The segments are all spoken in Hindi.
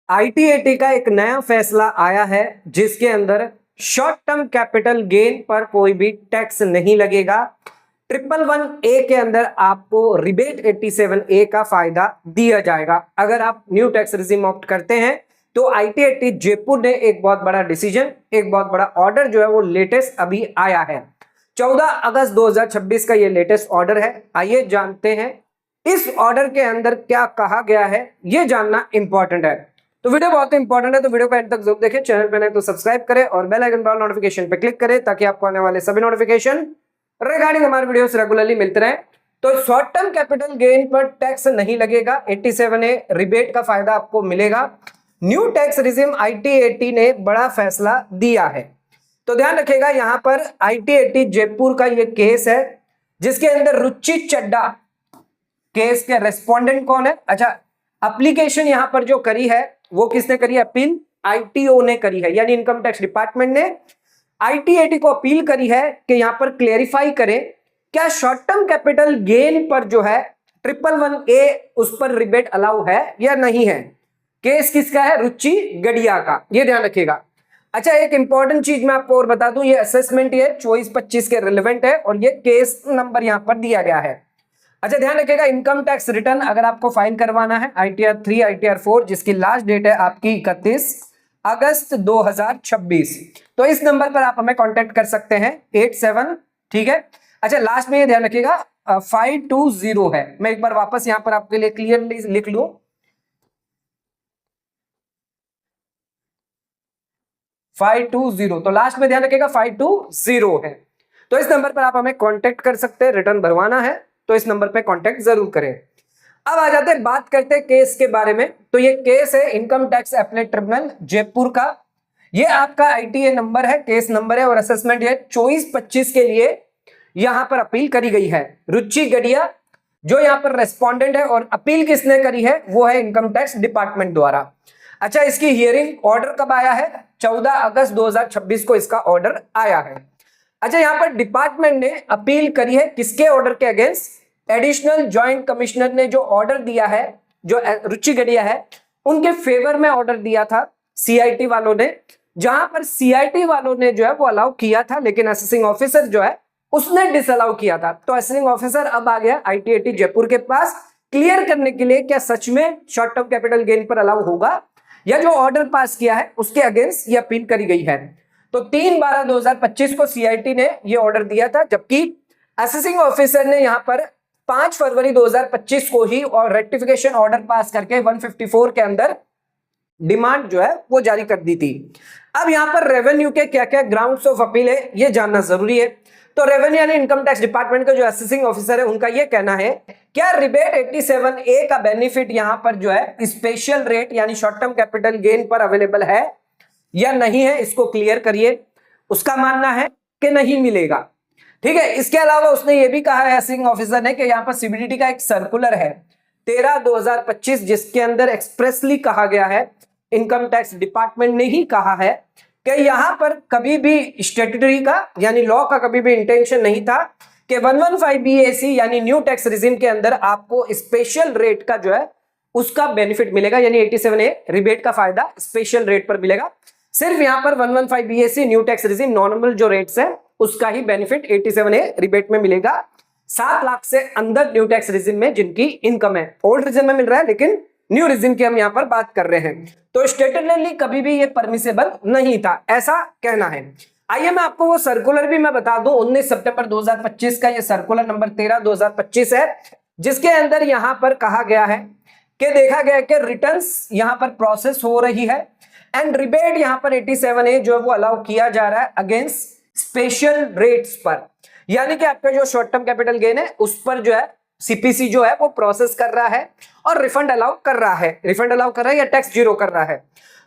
आईटीएटी का एक नया फैसला आया है जिसके अंदर शॉर्ट टर्म कैपिटल गेन पर कोई भी टैक्स नहीं लगेगा। 111A के अंदर आपको रिबेट 87A का फायदा दिया जाएगा अगर आप न्यू टैक्स रिजीम ऑप्ट करते हैं। तो आईटीएटी जयपुर ने एक बहुत बड़ा डिसीजन, एक बहुत बड़ा ऑर्डर जो है वो लेटेस्ट अभी आया है। 14 अगस्त 2026 का ये लेटेस्ट ऑर्डर है। आइए जानते हैं इस ऑर्डर के अंदर क्या कहा गया है, ये जानना इंपॉर्टेंट है। तो वीडियो बहुत इंपॉर्टेंट है, तो वीडियो को एंड तक जरूर देखें। चैनल पे नए तो सब्सक्राइब करें और बेल आइकन पर नोटिफिकेशन पे क्लिक करें ताकि आपको आने वाले सभी नोटिफिकेशन रिगार्डिंग हमारे वीडियोस रेगुलरली मिलते रहे। तो शॉर्ट टर्म कैपिटल गेन पर टैक्स नहीं लगेगा, 87A रिबेट का फायदा आपको मिलेगा। न्यू टैक्स रिजिम आईटीएटी ने बड़ा फैसला दिया है। तो ध्यान रखिएगा, यहां पर आईटीएटी जयपुर का यह केस है जिसके अंदर रुचि चड्डा केस के रेस्पोंडेंट कौन है? अच्छा, एप्लीकेशन यहां पर जो करी है वो किसने करी है? अपील आईटीओ ने करी है, यानी इनकम टैक्स डिपार्टमेंट ने आईटीएटी को अपील करी है कि यहां पर क्लेरिफाई करें क्या शॉर्ट टर्म कैपिटल गेन पर जो है 111A उस पर रिबेट अलाउ है या नहीं है। केस किसका है? रुचि गडिया का, ये ध्यान रखिएगा। अच्छा, एक इंपॉर्टेंट चीज मैं आपको और बता दूं, ये असेसमेंट ये 24-25 के रिलेवेंट है और ये केस नंबर यहां पर दिया गया है। अच्छा, ध्यान रखिएगा, इनकम टैक्स रिटर्न अगर आपको फाइल करवाना है ITR 3 ITR 4 जिसकी लास्ट डेट है आपकी 31 अगस्त 2026, तो इस नंबर पर आप हमें कांटेक्ट कर सकते हैं 87, ठीक है। अच्छा, लास्ट में ये ध्यान रखिएगा 520 है। मैं एक बार वापस यहां पर आपके लिए क्लियरली लिख लूं, 520, तो लास्ट में ध्यान रखिएगा 520 है। तो इस नंबर पर आप हमें कांटेक्ट कर सकते हैं। रिटर्न भरवाना है तो इस नंबर पे कांटेक्ट जरूर करें। अब आ जाते हैं, बात करते हैं केस के बारे में। तो ये केस है income tax appellate tribunal Jaipur का। ये आपका आईटीए नंबर है, केस नंबर है और असेसमेंट है 24-25 के लिए यहां पर अपील करी गई है। रुचि गडिया जो यहां पर रेस्पोंडेंट है और अपील किसने करी है वो है इनकम टैक्स डिपार्टमेंट द्वारा। अच्छा, इसकी हियरिंग ऑर्डर कब आया है? 14 अगस्त 2026 को इसका ऑर्डर आया है। अच्छा, यहां पर डिपार्टमेंट ने अपील करी है किसके ऑर्डर के अगेंस्ट? एडिशनल जॉइंट कमिश्नर ने जो ऑर्डर दिया है, जो रुचि गडिया है उनके फेवर में ऑर्डर दिया था सीआईटी वालों ने, जहां पर सीआईटी वालों ने जो है वो अलाउ किया था लेकिन असेसिंग ऑफिसर जो है उसने डिसअलाउ किया था। तो असेसिंग ऑफिसर अब आ गया आईटीएटी जयपुर के पास क्लियर करने के लिए क्या सच में शॉर्ट टर्म कैपिटल गेन पर अलाउ होगा या जो ऑर्डर पास किया है उसके अगेंस्ट ये अपील करी गई है। तो 3/12/2025 को सीआईटी ने ये ऑर्डर दिया था, जबकि असेसिंग ऑफिसर ने यहां पर 5 फरवरी 2025 को ही और रेक्टिफिकेशन ऑर्डर पास करके 154 के अंदर डिमांड जो है वो जारी कर दी थी। अब यहां पर रेवेन्यू के क्या क्या ग्राउंड्स ऑफ अपील है ये जानना जरूरी है। तो रेवेन्यू यानी इनकम टैक्स डिपार्टमेंट का जो असेसिंग ऑफिसर है उनका ये कहना है क्या रिबेट 87A का बेनिफिट यहां पर जो है स्पेशल रेट यानी शॉर्ट टर्म कैपिटल गेन पर अवेलेबल है या नहीं है, इसको क्लियर करिए। उसका मानना है कि नहीं मिलेगा, ठीक है। इसके अलावा उसने ये भी कहा है असेसिंग ऑफिसर ने कि यहां पर सीबीडीटी का एक सर्कुलर है 13/2025 जिसके अंदर एक्सप्रेसली कहा गया है, इनकम टैक्स डिपार्टमेंट ने ही कहा है कि यहां पर कभी भी स्टैट्यूटरी का यानी लॉ का कभी भी इंटेंशन नहीं था कि 115BAC यानी न्यू टैक्स रिजिम के अंदर आपको स्पेशल रेट का जो है उसका बेनिफिट मिलेगा, यानी 87A रिबेट का फायदा स्पेशल रेट पर मिलेगा। सिर्फ यहां पर 115BAC new tax regime normal जो रेट्स है उसका ही बेनिफिट 87A रिबेट में मिलेगा। 7 लाख से अंदर न्यू टैक्स रिजिम में जिनकी इनकम है, ओल्ड रिजिम में मिल रहा है लेकिन न्यू रिजिम की हम यहां पर बात कर रहे हैं। तो स्टेटली कभी भी ये परमिसेबल नहीं था, ऐसा कहना है। आइए मैं आपको वो सर्कुलर भी मैं बता दूं, 19 सितंबर 2025 का ये सर्कुलर नंबर 13/2025 है जिसके अंदर यहां पर कहा गया है कि देखा गया कि रिटर्न्स यहां पर प्रोसेस हो रही है एंड रिबेट यहां पर 87A जो है वो अलाउ किया जा रहा है अगेंस्ट स्पेशल रेट्स पर, यानी कि आपका जो शॉर्ट टर्म कैपिटल गेन है उस पर जो है सीपीसी जो है वो प्रोसेस कर रहा है और रिफंड अलाउ कर रहा है, रिफंड अलाउ कर रहा है या टैक्स जीरो कर रहा है।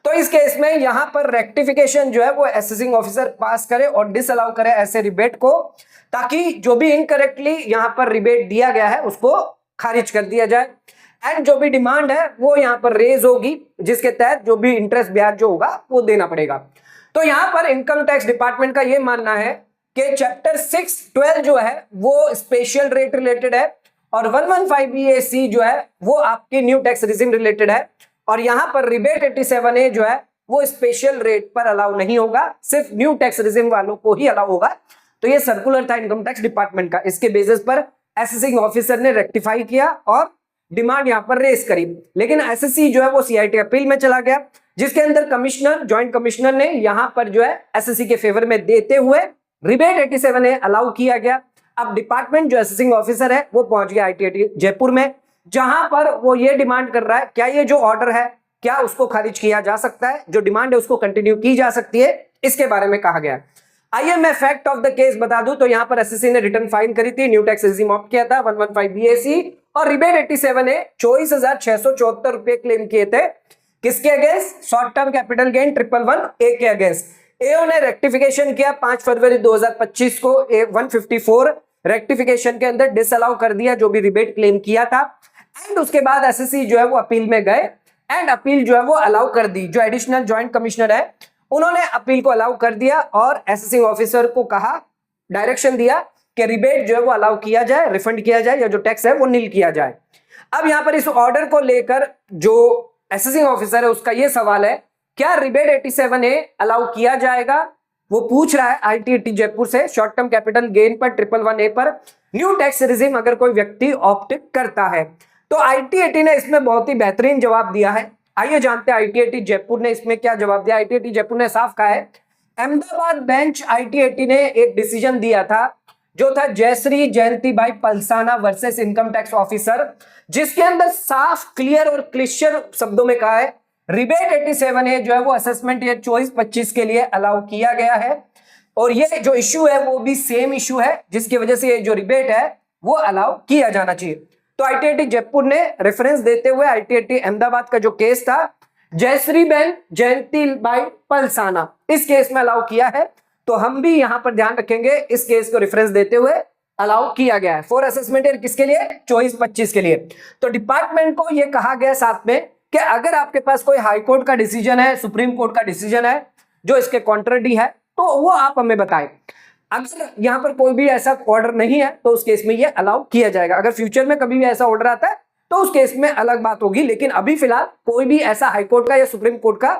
तो इस केस में यहां पर रेक्टिफिकेशन जो है वो असेसिंग ऑफिसर पास करे और डिसअलाउ करे ऐसे रिबेट को, ताकि जो भी इनकरेक्टली यहां पर रिबेट दिया गया है उसको खारिज कर दिया जाए एंड जो भी डिमांड है वो यहां पर रेज होगी जिसके तहत जो भी इंटरेस्ट ब्याज जो होगा वो देना पड़ेगा। तो यहां पर इनकम टैक्स डिपार्टमेंट का यह मानना है कि चैप्टर 612 जो है वो स्पेशल रेट रिलेटेड है और 115BAC जो है वो आपके न्यू टैक्स रिजिम रिलेटेड है और यहां पर रिबेट 87A जो है वो स्पेशल रेट पर अलाउ नहीं होगा, सिर्फ न्यू टैक्स रिजिम वालों को ही अलाउ होगा। तो ये सर्कुलर था इनकम टैक्स डिपार्टमेंट का, इसके बेसिस पर असेसिंग ऑफिसर ने रेक्टिफाई किया और डिमांड यहां पर रेस करी। लेकिन एसएससी जो है वो सीआईटी अपील में चला गया, जिसके अंदर कमिश्नर, जॉइंट कमिश्नर ने यहां पर जो है एसएससी के फेवर में देते हुए रिबेट 87A अलाउ किया गया। अब डिपार्टमेंट जो असेसिंग ऑफिसर है वो पहुंच गया आईटीएटी जयपुर में, जहां पर वो ये डिमांड कर रहा है क्या ये जो ऑर्डर है क्या उसको खारिज किया जा सकता है, जो डिमांड है उसको कंटिन्यू की जा सकती है, इसके बारे में कहा गया। आइए मैं फैक्ट ऑफ द केस बता दूं तो यहां पर एसएससी ने रिटर्न फाइल करी थी, न्यू टैक्स रेजिम ऑप्ट किया था 115 बीएसी और रिबेट 87A 24,674 रुपए क्लेम किए थे। किसके against? Short term capital gain 111A के अगेंस्ट। एओ ने रेक्टिफिकेशन किया 5 फरवरी 2025 को 154 रेक्टिफिकेशन के अंदर डिसअलाउ कर दिया जो भी रिबेट क्लेम किया था। एंड उसके बाद एसएससी जो है वो अपील में गए एंड अपील जो है वो अलाउ कर दी। जो एडिशनल ज्वाइंट कमिश्नर है उन्होंने अपील को अलाउ कर दिया और एसेसिंग ऑफिसर को कहा, डायरेक्शन दिया कि रिबेट जो है वो अलाउ किया जाए, रिफंड किया जाए या जो टैक्स है वो नील किया जाए। अब यहां पर इस ऑर्डर को लेकर जो एसेसिंग ऑफिसर है उसका ये सवाल है क्या रिबेट 87A अलाउ किया जाएगा? वो पूछ रहा है आईटीएटी जयपुर से शॉर्ट टर्म कैपिटल गेन पर 111A पर न्यू टैक्स रिजिम अगर कोई व्यक्ति ऑप्ट करता है। तो आईटीएटी ने इसमें बहुत ही बेहतरीन जवाब दिया है। आइए जानते हैं आईटीएटी जयपुर ने इसमें क्या जवाब दिया। आईटीएटी जयपुर ने साफ कहा है, अहमदाबाद बेंच आईटीएटी ने एक डिसीजन दिया था जो था जयश्री जयंती भाई Palsana versus income tax officer, जिसके अंदर साफ क्लियर और क्लियर शब्दों में कहा है रिबेट 87A जो है वो असेसमेंट ईयर 24-25 के लिए अलाउ किया गया है और ये जो इश्यू है वो भी सेम इश्यू है जिसकी वजह से ये जो रिबेट है वो अलाउ किया जाना चाहिए। तो आईटीएटी जयपुर ने रेफरेंस देते हुए आईटीएटी अहमदाबाद का जो केस था जयश्री बेन जयंती बाई पलसाना, इस केस में अलाउ किया है। तो हम भी यहां पर ध्यान रखेंगे इस केस को रेफरेंस देते हुए अलाउ किया गया है फॉर असेसमेंट ईयर किसके लिए? 24-25 के लिए। तो डिपार्टमेंट को यह कहा गया साथ में कि अगर आपके पास कोई हाई कोर्ट का डिसीजन है, सुप्रीम कोर्ट का डिसीजन है जो इसके कॉन्ट्रडी है तो वो आप हमें बताएं। अगर यहां पर कोई भी ऐसा ऑर्डर नहीं है तो उस केस में ये अलाउ किया जाएगा। अगर फ्यूचर में कभी भी ऐसा ऑर्डर आता है तो उस केस में अलग बात होगी, लेकिन अभी फिलहाल कोई भी ऐसा हाईकोर्ट का या सुप्रीम कोर्ट का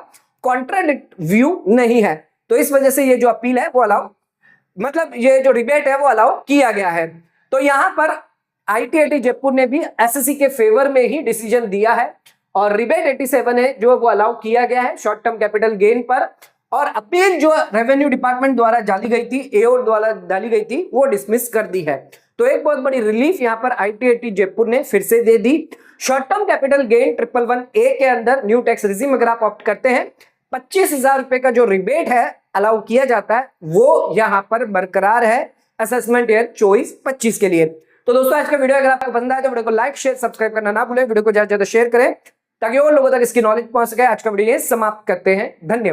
कॉन्ट्राडिक्ट व्यू नहीं है। तो इस वजह से ये जो अपील है वो अलाउ, मतलब ये जो रिबेट है वो अलाउ किया गया है। तो यहां पर आईटीएटी जयपुर ने भी एसएससी के फेवर में ही डिसीजन दिया है और रिबेट 87A जो वो अलाउ किया गया है शॉर्ट टर्म कैपिटल गेन पर। और अपील जो रेवेन्यू डिपार्टमेंट द्वारा डाली गई थी, एओ द्वारा डाली गई थी, वो डिसमिस कर दी है। तो एक बहुत बड़ी रिलीफ यहां पर आईटीएटी जयपुर ने फिर से दे दी। Short term capital gain 111A के अंदर न्यू टैक्स रिजिम अगर आप ऑप्ट करते हैं 25,000 रुपए का जो रिबेट है अलाउ किया जाता है वो यहां पर बरकरार है असेसमेंट ईयर 24-25 के लिए। तो दोस्तों आज का वीडियो अगर आपको पसंद आए तो वीडियो को लाइक शेयर सब्सक्राइब करना ना भूलें, वीडियो को ज्यादा से ज्यादा शेयर करें ताकि और लोगों तक इसकी नॉलेज पहुंच सके। आज का वीडियो समाप्त करते हैं, धन्यवाद।